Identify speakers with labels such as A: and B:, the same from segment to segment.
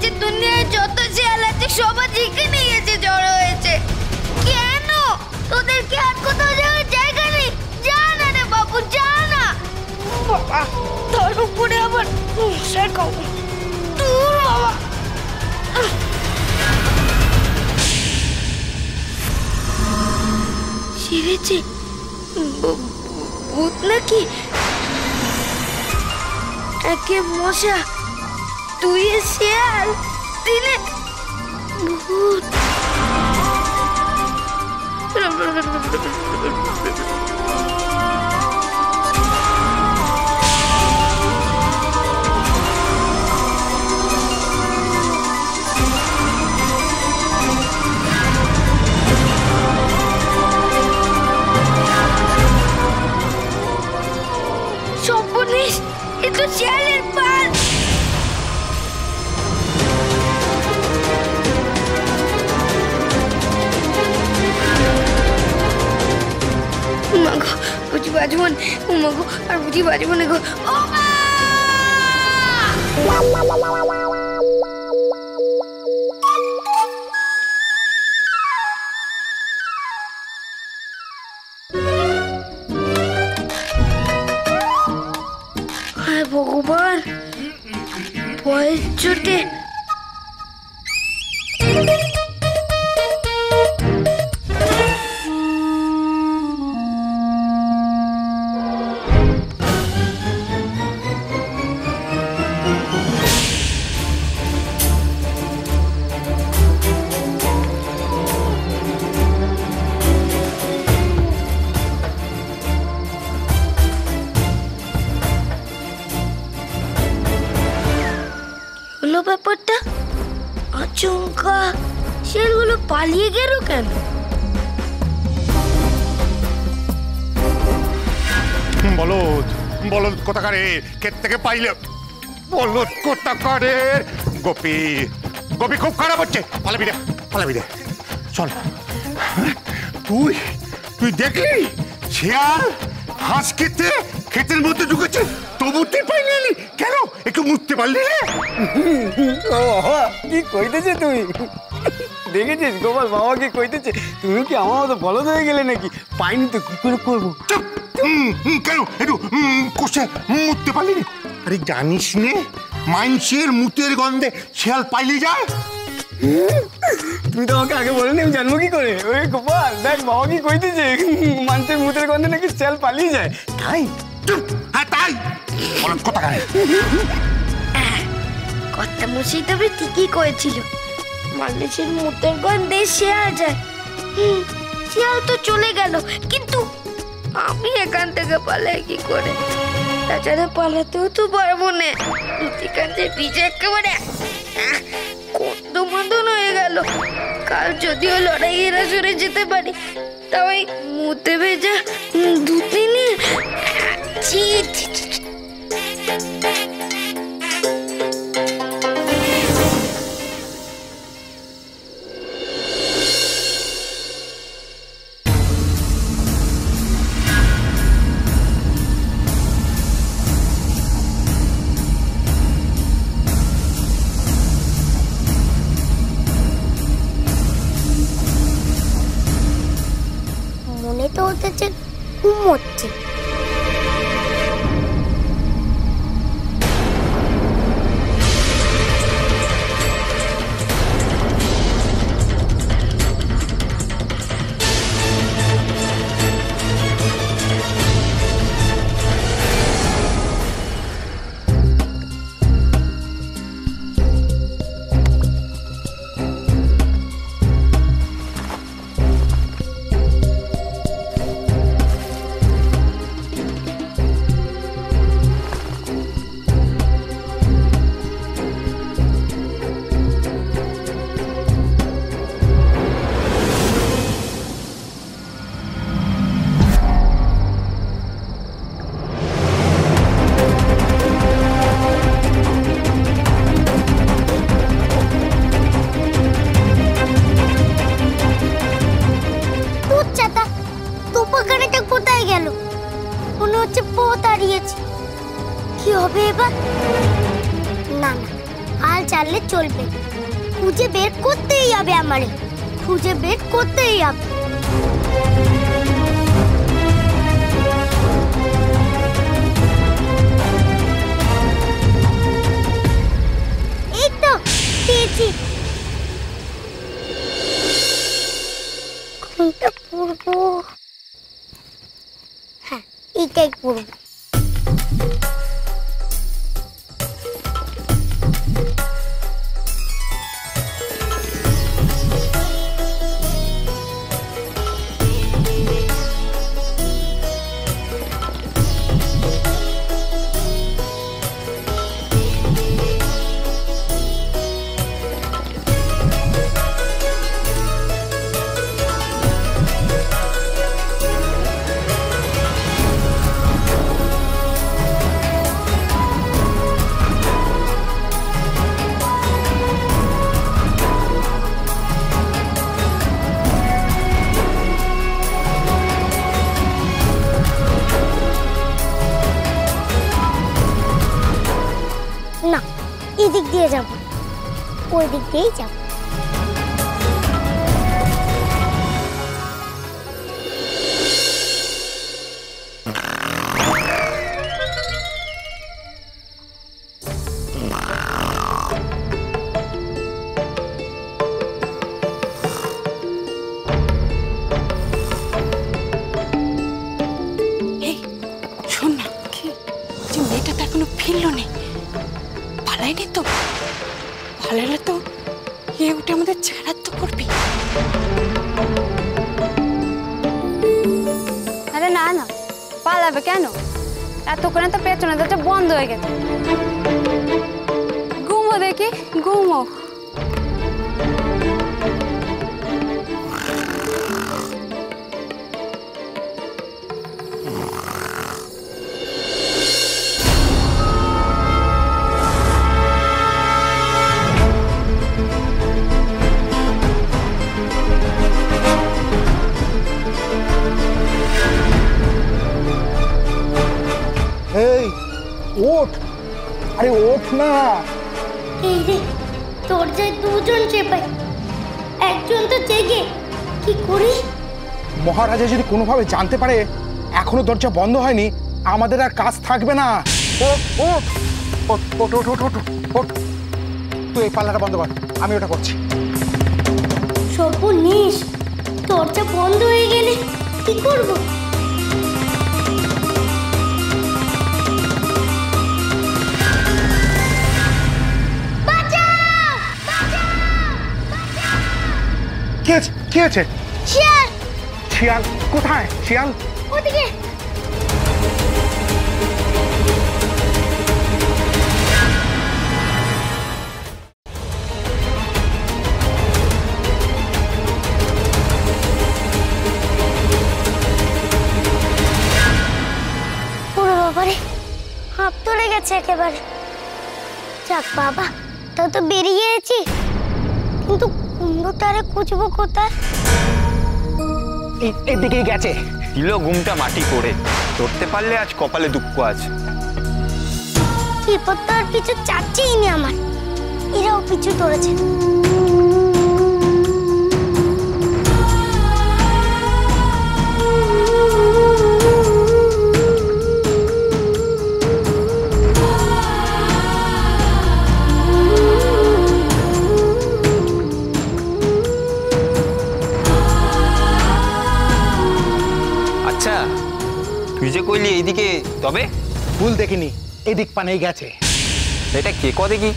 A: যে দুনিয়ায় যত শিয়াল আছে সবার এখানে এসে জড়ো হয়েছে। কেন তোদের কি আর কোথাও যাওয়ার জায়গা নেই? যা না রে বাবু, যা না। বাবা তার উপরে আবার মশার কামড়। দূর বাবা। সেরেছে ভূত নাকি? একে মশা, তুই শিয়াল, তিনে ভূত। সর্বনেশ, এ তো শিয়ালের পাল। মাগো বুঝি বাজবো না, মাগো আর বুঝি বাজবো না গো। ও মা! হায় ভগবান, ভয়ের চোটে ব্যাপারটা আচমকা শিয়ালগুলো পালিয়ে গেল কেন?
B: বলদ বলদ কোথাকারে ক্ষেত থেকে পাইলে বলদ কোথাকারে। গোপী গোপী খুব খারাপ হচ্ছে, পালাবি রে পালাবি রে। চল, তুই তুই দেখলি শিয়াল হাঁস খেতে ক্ষেতের মধ্যে ঢুকেছে, তবু তুই পাইলি কেন? একটু মুছতে পারলি রে?
C: কি কইতেছে তুই? দেখেছিস গোপাল বাবা কি কইতেছে? তুমি কি আমার মতো বলদ হয়ে গেলে নাকি? পাইনি তো কি করে করবো?
B: কেন একটু কষে মুছতে পারলি রে? আরে জানিস নে মানুষের মুতের গন্ধে শিয়াল পাইলে যায়।
C: তুমি তো আমাকে আগে বলেনি, আমি জানবো কি করে? ওই গোপাল দেখ বাবা কি কইতেছে, মানুষের মুতের গন্ধে নাকি শিয়াল পালিয়ে যায়। তাই?
B: হ্যাঁ তাই। বলদ কোথাকারে।
A: কর্তা মশাই তবে ঠিকই করেছিল, মানুষের মুতের গন্ধে শিয়াল যায়। শিয়াল তো চলে গেল, কিন্তু আমি এখান থেকে পালাই কি করে? তাছাড়া পালাতেও তো পারবো না, দুটিকান্তে ভিজে একেবারে কন্দমন্দন হয়ে গেল। কাল যদিও লড়াইয়ের আসরে যেতে পারি, তাও এই মুতে ভেজা ধুতি নিয়ে ছি ছি ছি।
D: মনে তো হচ্ছে ঘুমোচ্ছে। মনে হচ্ছে পথ হারিয়েছি। কি হবে এবার? না না, হাল চাললে চলবে। খুঁজে বের করতেই হবে আমারে, খুঁজে বের করতেই হবে। এই তো পেয়েছি। কোনটা পড়বো? হ্যাঁ, এইটাই পড়বো। না, এদিক দিয়ে যাব, ওই দিক দিয়েই যাব।
E: এই শোন না, কি যে মেয়েটা তো এখনো ফিরলো নেই, পালাইনি তো? পালালে তো এ উঠে আমাদের ছাড়ার তো করবি।
F: আরে না না, পালাবে কেন? এতক্ষণে তো পেছনে দরজা বন্ধ হয়ে গেছে। ঘুমো দেখি, ঘুমো।
C: এই ওঠ, আরে ওঠ না।
D: এই রে, দরজায় দুজন চেপাই, একজন তো জেগে, কি করি?
C: মহারাজা যদি কোনোভাবে জানতে পারে এখনো দরজা বন্ধ হয়নি, আমাদের আর কাজ থাকবে না। ওঠ ওঠ ওঠ ওঠ ওঠ ওঠ ওঠ ওঠ। তুই এই পাল্লাটা বন্ধ কর, আমি ওটা করছি।
D: সর্বনেশ, দরজা বন্ধ হয়ে গেলে কি করব?
C: কি আছে? কি আছে?
D: শিয়াল!
C: শিয়াল কোথায়? শিয়াল
D: ওদিকে। ওরে বাবারে, হাঁপ তুলে গেছে একেবারে। যাক বাবা, তাও তো বেরিয়ে গেছি, কিন্তু কুমড়োটারে খুঁজবো কোথায়?
C: এদিকেই গেছে।
G: দিল ঘুমটা মাটি করে, ধরতে পারলে আজ কপালে দুঃখ আছে।
D: বিপদ তো আর পিছু চাচ্ছেই নি আমার, এরাও পিছু ধরেছে।
G: আচ্ছা, তুই যে কইলি এইদিকে, তবে
C: ভুল দেখিনি, এদিক পানেই গেছে।
G: এটা কে ক দেখি?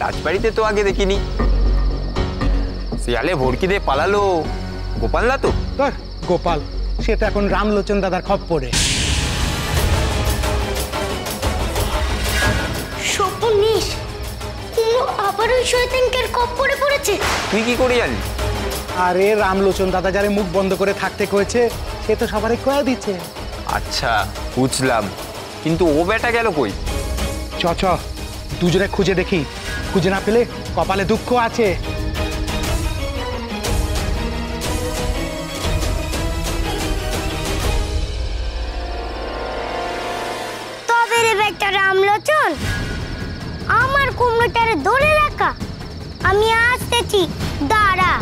G: রাজবাড়িতে তো আগে দেখিনি। শিয়ালে ভড়কি দিয়ে পালালো, গোপাল না তো?
C: তোর গোপাল, সেটা এখন রামলোচন দাদার খপ্পরে।
D: সর্বনেশ, কুমড়ো আবার ওই শয়তানকে খপ্পরে পড়েছে।
G: তুই কি করে জানলি?
C: আরে রামলোচন দাদা যারে মুখ বন্ধ করে থাকতে কয়েছে, সে তো সবারই কয়া দিচ্ছে।
G: আচ্ছা বুঝলাম, কিন্তু ও বেটা গেল কই?
C: চ চ, দুজনে খুঁজে দেখি, খুঁজে না পেলে কপালে দুঃখ আছে।
D: তবে রে বেটা রামলোচন, আমার কুমড়োটারে ধরে রাখা। আমি আসতেছি, দাঁড়া।